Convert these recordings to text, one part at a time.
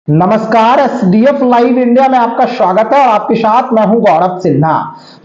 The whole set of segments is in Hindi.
नमस्कार। एसडीएफ लाइव इंडिया में आपका स्वागत है और आपके साथ मैं हूं गौरव सिन्हा।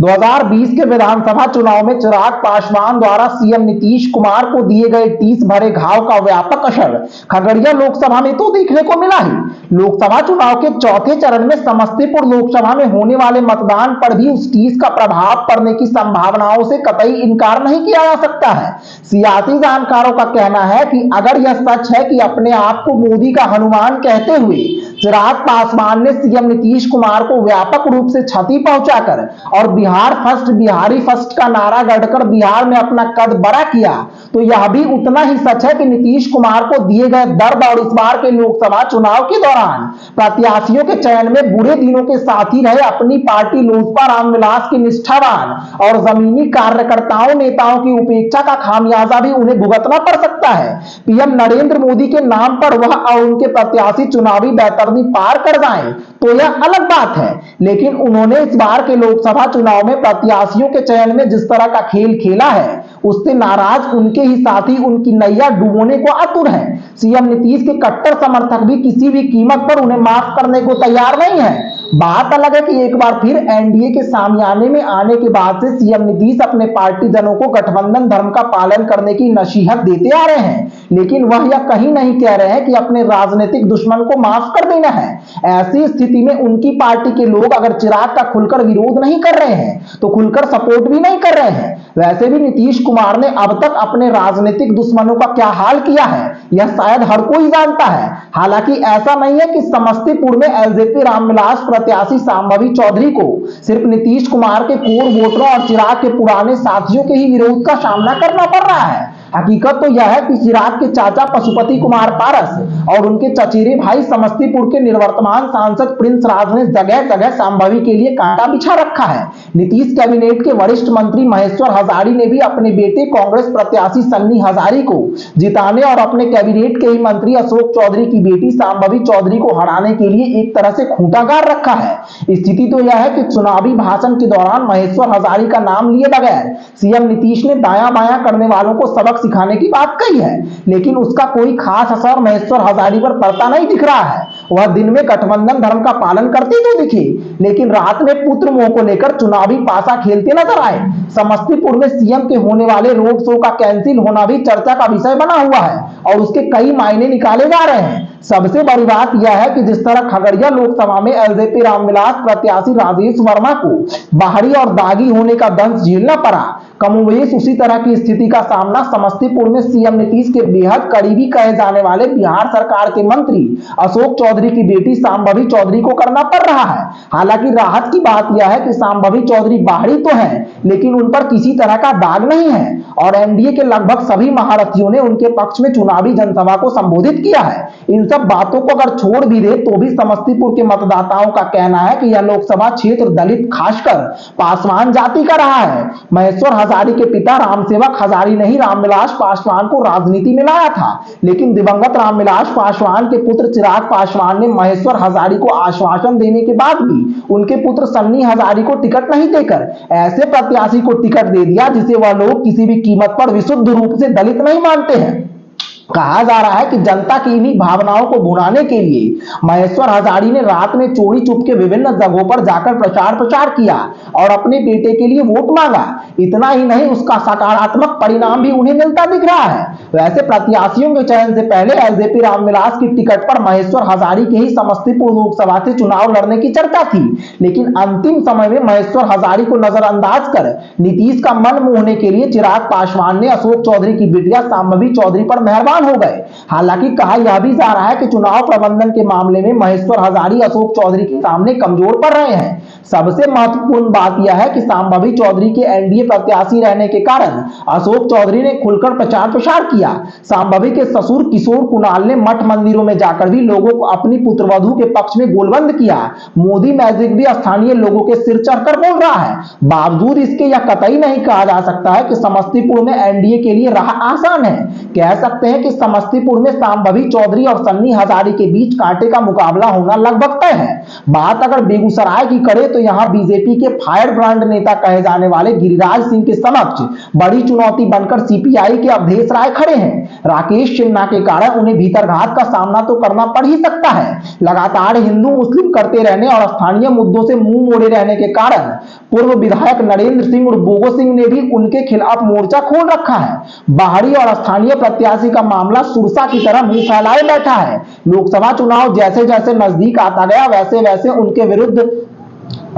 2020 के विधानसभा चुनाव में चिराग पासवान द्वारा सीएम नीतीश कुमार को दिए गए 30 भरे घाव का व्यापक असर खगड़िया लोकसभा में तो देखने को मिला ही, लोकसभा चुनाव के चौथे चरण में समस्तीपुर लोकसभा में होने वाले मतदान पर भी उस 30 का प्रभाव पड़ने की संभावनाओं से कतई इनकार नहीं किया जा सकता है। सियासी जानकारों का कहना है कि अगर यह सच है कि अपने आप को मोदी का हनुमान कहते हुए चिराग पासवान ने सीएम नीतीश कुमार को व्यापक रूप से क्षति पहुंचाकर और बिहार फर्स्ट बिहारी फर्स्ट का नारा गढ़कर बिहार में अपना कद बड़ा किया, तो यह भी उतना ही सच है कि नीतीश कुमार को दिए गए दर्द और इस बार के लोकसभा चुनाव के दौरान प्रत्याशियों के चयन में बुरे दिनों के साथी रहे अपनी पार्टी लोजपा रामविलास के निष्ठावान और जमीनी कार्यकर्ताओं नेताओं की उपेक्षा का खामियाजा भी उन्हें भुगतना पड़ सकता है। पीएम नरेंद्र मोदी के नाम पर वह और उनके प्रत्याशी चुनावी बेतरनी पार कर जाएं तो यह अलग बात है, लेकिन उन्होंने इस बार के लोकसभा चुनाव में प्रत्याशियों के चयन में जिस तरह का खेल खेला है उससे नाराज उनके ही साथी उनकी नैया डुबोने को आतुर हैं। सीएम नीतीश के कट्टर समर्थक भी किसी भी कीमत पर उन्हें माफ करने को तैयार नहीं है। बात अलग है कि एक बार फिर एनडीए के सामने में आने के बाद से सीएम नीतीश अपने पार्टी जनों को गठबंधन धर्म का पालन करने की नसीहत देते आ रहे हैं, लेकिन वह यह कहीं नहीं कह रहे हैं कि अपने राजनीतिक दुश्मन को माफ कर देना है। ऐसी स्थिति में उनकी पार्टी के लोग अगर चिराग का खुलकर विरोध नहीं कर रहे हैं तो खुलकर सपोर्ट भी नहीं कर रहे हैं। वैसे भी नीतीश कुमार ने अब तक अपने राजनीतिक दुश्मनों का क्या हाल किया है यह शायद हर कोई जानता है। हालांकि ऐसा नहीं है कि समस्तीपुर में एलजेपी रामविलास प्रत्याशी सांभवी चौधरी को सिर्फ नीतीश कुमार के कोर वोटरों और चिराग के पुराने साथियों के ही विरोध का सामना करना पड़ रहा है। हकीकत तो यह है कि चिराग के चाचा पशुपति कुमार पारस और उनके चचेरे भाई समस्तीपुर के निवर्तमान सांसद प्रिंस राज ने जगह जगह सांभवी के लिए कांटा बिछा रखा है। नीतीश कैबिनेट के वरिष्ठ मंत्री महेश्वर हजारी ने भी अपने बेटे कांग्रेस प्रत्याशी सन्नी हजारी को जिताने और अपने कैबिनेट के ही मंत्री अशोक चौधरी की बेटी सांभवी चौधरी को हराने के लिए एक तरह से खूंटा गाड़ रखा है। स्थिति तो यह है कि चुनावी भाषण के दौरान महेश्वर हजारी का नाम लिए बगैर सीएम नीतीश ने दायां बायां करने वालों को सबक सिखाने की बात कही है, लेकिन उसका कोई खास असर महेश्वर हजारी पर पड़ता नहीं दिख रहा है। वह दिन में गठबंधन धर्म का पालन करते तो दिखे, लेकिन रात में पुत्र मोह को लेकर चुनावी पासा खेलते नजर आए। समस्तीपुर में सीएम के होने वाले रोड शो का कैंसिल होना भी चर्चा का विषय बना हुआ है और उसके कई मायने निकाले जा रहे हैं। सबसे बड़ी बात यह है कि जिस तरह खगड़िया लोकसभा में एलजेपी रामविलास प्रत्याशी राजेश वर्मा को बाहरी और दागी होने का दंश झेलना पड़ा, कमोबेश उसी तरह की स्थिति का सामना समस्तीपुर में सीएम नीतीश के बेहद करीबी कहे जाने वाले बिहार सरकार के मंत्री अशोक चौधरी की बेटी सांभवी चौधरी को करना पड़ रहा है। हालांकि राहत की बात यह है कि सांभवी चौधरी बाहरी तो है, लेकिन उन पर किसी तरह का दाग नहीं है और एनडीए के लगभग सभी महारथियों ने उनके पक्ष में चुनावी जनसभा को संबोधित किया है। इन सब बातों को अगर छोड़ भी दे तो भी समस्तीपुर के मतदाताओं का कहना है कि यह लोकसभा क्षेत्र दलित खासकर पासवान जाति का रहा है। महेश्वर हजारी के पिता रामसेवक हजारी ने ही रामविलास पासवान को राजनीति में लाया था, लेकिन दिवंगत रामविलास पासवान के पुत्र चिराग पासवान ने महेश्वर हजारी को आश्वासन देने के बाद भी उनके पुत्र सन्नी हजारी को टिकट नहीं देकर ऐसे प्रत्याशी को टिकट दे दिया जिसे वह लोग किसी भी कीमत पर विशुद्ध रूप से दलित नहीं मानते हैं। कहा जा रहा है कि जनता की इन्हीं भावनाओं को भुनाने के लिए महेश्वर हजारी ने रात में चोरी चुप के विभिन्न जगहों पर जाकर प्रचार किया और अपने बेटे के लिए वोट मांगा। इतना ही नहीं, उसका सकारात्मक परिणाम भी उन्हें मिलता दिख रहा है। वैसे प्रत्याशियों के चयन से पहले एलजेपी रामविलास की टिकट पर महेश्वर हजारी के ही समस्तीपुर लोकसभा से चुनाव लड़ने की चर्चा थी, लेकिन अंतिम समय में महेश्वर हजारी को नजरअंदाज कर नीतीश का मन मोहने के लिए चिराग पासवान ने अशोक चौधरी की बिटिया सांभवी चौधरी पर मेहरबान हो गए। हालांकि कहा यह भी जा रहा है कि चुनाव प्रबंधन के मामले में महेश्वर हजारी अशोक चौधरी के सामने कमजोर पड़ रहे हैं। सबसे महत्वपूर्ण बात यह है कि सांभवी चौधरी के एनडीए प्रत्याशी रहने के कारण अशोक चौधरी ने खुलकर प्रचार किया। सांभवी के ससुर किशोर कुणाल ने मठ मंदिरों में जाकर भी लोगों को अपनी पुत्रवधू के पक्ष में गोलबंद किया। मोदी मैजिक भी स्थानीय लोगों के सिर चढ़कर बोल रहा है। बावजूद इसके यह कतई नहीं कहा जा सकता है कि समस्तीपुर में एनडीए के लिए राह आसान है। कह सकते हैं कि कि समस्तीपुर में सांभवी चौधरी और सन्नी हजारी के बीच कांटे का मुकाबला होना लगभग तय है। बात अगर बेगूसराय की करें तो यहां बीजेपी के फायर ब्रांड नेता कहे जाने वाले गिरिराज सिंह के समक्ष बड़ी चुनौती बनकर सीपीआई के अवधेश राय खड़े हैं। राकेश सिन्हा के कारण उन्हें भीतरघात का सामना तो करना पड़ ही सकता है। लगातार हिंदू मुस्लिम करते रहने और स्थानीय मुद्दों से मुंह मोड़े रहने के कारण पूर्व विधायक नरेंद्र सिंह और बोगो सिंह ने भी उनके खिलाफ मोर्चा खोल रखा है। बाहरी और स्थानीय प्रत्याशी का मामला सुरसा की तरह मुंह फैलाए बैठा है। लोकसभा चुनाव जैसे जैसे नजदीक आता गया वैसे वैसे उनके विरुद्ध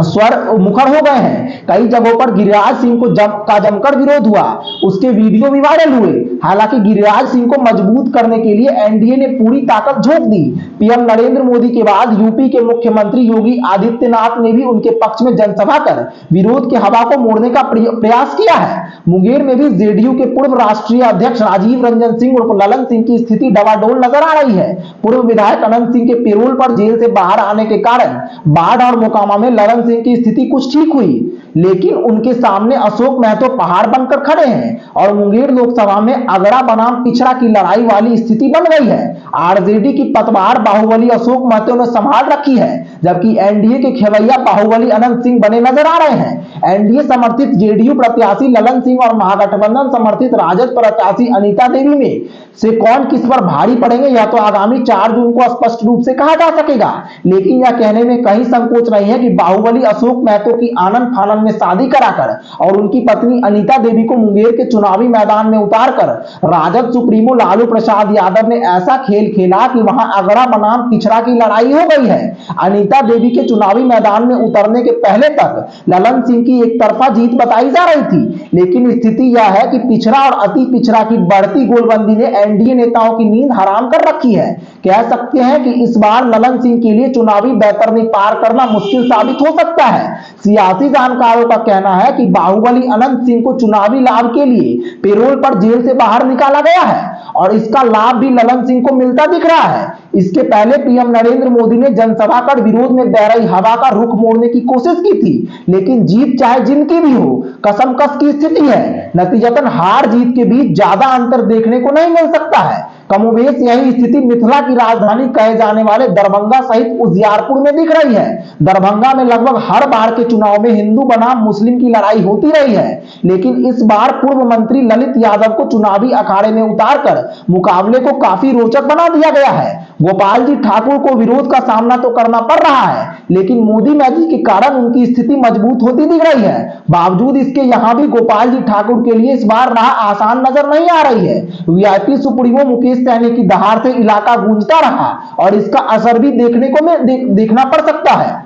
स्वर मुखर हो गए हैं। कई जगहों पर गिरिराज सिंह को जमकर विरोध हुआ, उसके वीडियो भी वायरल हुए। हालांकि गिरिराज सिंह को मजबूत करने के लिए एनडीए ने पूरी ताकत झोंक दी। पीएम नरेंद्र मोदी के बाद यूपी के मुख्यमंत्री योगी आदित्यनाथ ने भी उनके पक्ष में जनसभा कर विरोध की हवा को मोड़ने का प्रयास किया है। मुंगेर में भी जेडीयू के पूर्व राष्ट्रीय अध्यक्ष राजीव रंजन सिंह और ललन सिंह की स्थिति डवाडोल नजर आ रही है। पूर्व विधायक अनंत सिंह के पेरोल पर जेल से बाहर आने के कारण बाढ़ और मोकामा में ललन सिंह की स्थिति कुछ ठीक हुई, लेकिन उनके सामने अशोक महतो पहाड़ बनकर खड़े हैं और मुंगेर लोकसभा में अगड़ा बनाम पिछड़ा की लड़ाई वाली स्थिति बन गई है। आरजेडी की पतवार बाहुबली अशोक महतो ने संभाल रखी है, जबकि एनडीए के खेवैया बाहुबली अनंत सिंह बने नजर आ रहे हैं। एनडीए समर्थित जेडीयू प्रत्याशी ललन सिंह और महागठबंधन समर्थित राजद प्रत्याशी अनीता देवी में से कौन किस पर भारी पड़ेंगे यह तो आगामी 4 जून को स्पष्ट रूप से कहा जा सकेगा, लेकिन यह कहने में कहीं संकोच नहीं है कि बाहुबली अशोक महतो की आनंद फानंद में शादी कराकर और उनकी पत्नी अनीता देवी को मुंगेर के चुनावी मैदान में उतारकर राजद सुप्रीमो लालू प्रसाद यादव ने ऐसा खेल खेला कि वहां अगड़ा बनाम पिछड़ा की लड़ाई हो गई है। अनीता देवी के चुनावी मैदान में उतरने के पहले तक ललन सिंह की एक तरफा जीत बताई जा रही थी, लेकिन स्थिति यह है कि पिछड़ा और अति पिछड़ा की बढ़ती गोलबंदी ने एनडीए नेताओं की नींद हराम कर रखी है। कह सकते हैं कि इस बार ललन सिंह के लिए चुनावी बैतरनी पार करना मुश्किल साबित हो सकता है। सियासी जानकारों का कहना है कि बाहुबली अनंत सिंह को चुनावी लाभ के लिए पेरोल पर जेल से बाहर निकाला गया है और इसका लाभ भी ललन सिंह को मिलता दिख रहा है। इसके पहले पीएम नरेंद्र मोदी ने जनसभा कर विरोध में बह रही हवा का रुख मोड़ने की कोशिश की थी, लेकिन जीत चाहे जिनकी भी हो कसमकस की स्थिति है। नतीजतन हार जीत के बीच ज्यादा अंतर देखने को नहीं मिल सकता है। कमोबेश यही स्थिति मिथिला की राजधानी कहे जाने वाले दरभंगा सहित उजियारपुर में दिख रही है। दरभंगा में लगभग हर बार के चुनाव में हिंदू बनाम मुस्लिम की लड़ाई होती रही है, लेकिन इस बार पूर्व मंत्री ललित यादव को चुनावी अखाड़े में उतारकर मुकाबले को काफी रोचक बना दिया गया है। गोपाल जी ठाकुर को विरोध का सामना तो करना पड़ रहा है, लेकिन मोदी मैजिक के कारण उनकी स्थिति मजबूत होती दिख रही है। बावजूद इसके यहां भी गोपाल जी ठाकुर के लिए इस बार राह आसान नजर नहीं आ रही है। वीआईपी सुप्रीमो मुकेश सहनी की दहाड़ से इलाका गूंजता रहा और इसका असर भी देखना पड़ सकता है।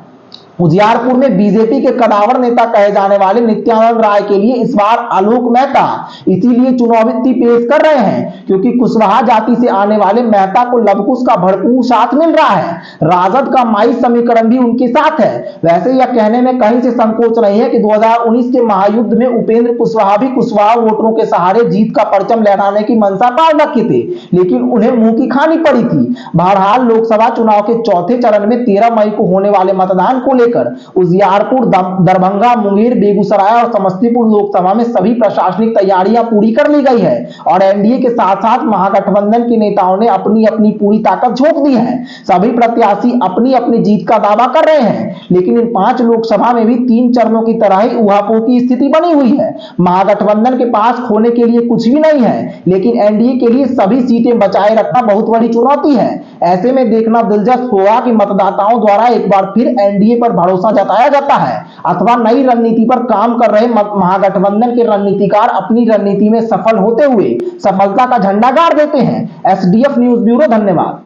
उजियारपुर में बीजेपी के कदावर नेता कहे जाने वाले नित्यानंद राय के लिए इस बार आलोक मेहता इसीलिए चुनावी पेश कर रहे हैं क्योंकि कुशवाहा जाति से आने वाले मेहता को लवकुश का भरपूर साथ मिल रहा है। राजद का माई समीकरण भी उनके साथ है। वैसे यह कहने में कहीं से संकोच नहीं है कि 2019 के महायुद्ध में उपेंद्र कुशवाहा भी कुशवाहा वोटरों के सहारे जीत का परचम लहराने की मंशा पाल रखे थे, लेकिन उन्हें मुंह की खानी पड़ी थी। बहरहाल लोकसभा चुनाव के चौथे चरण में 13 मई को होने वाले मतदान को उजियारपुर, दरभंगा, मुंगेर, बेगूसराय और समस्तीपुर लोकसभा में सभी प्रशासनिक तैयारियां पूरी कर ली गई है और एनडीए के साथ साथ महागठबंधन के नेताओं ने अपनी अपनी पूरी ताकत झोंक दी है। सभी प्रत्याशी अपनी अपनी जीत का दावा कर रहे हैं, लेकिन इन 5 लोकसभा में भी 3 चरणों की तरह ही उहापोह की स्थिति बनी हुई है। महागठबंधन के पास खोने के लिए कुछ भी नहीं है, लेकिन एनडीए के लिए सभी सीटें बचाए रखना बहुत बड़ी चुनौती है। ऐसे में देखना दिलचस्प होगा कि मतदाताओं द्वारा एक बार फिर एनडीए पर भरोसा जताया जाता है अथवा नई रणनीति पर काम कर रहे महागठबंधन के रणनीतिकार अपनी रणनीति में सफल होते हुए सफलता का झंडा गाड़ देते हैं। एसडीएफ न्यूज ब्यूरो, धन्यवाद।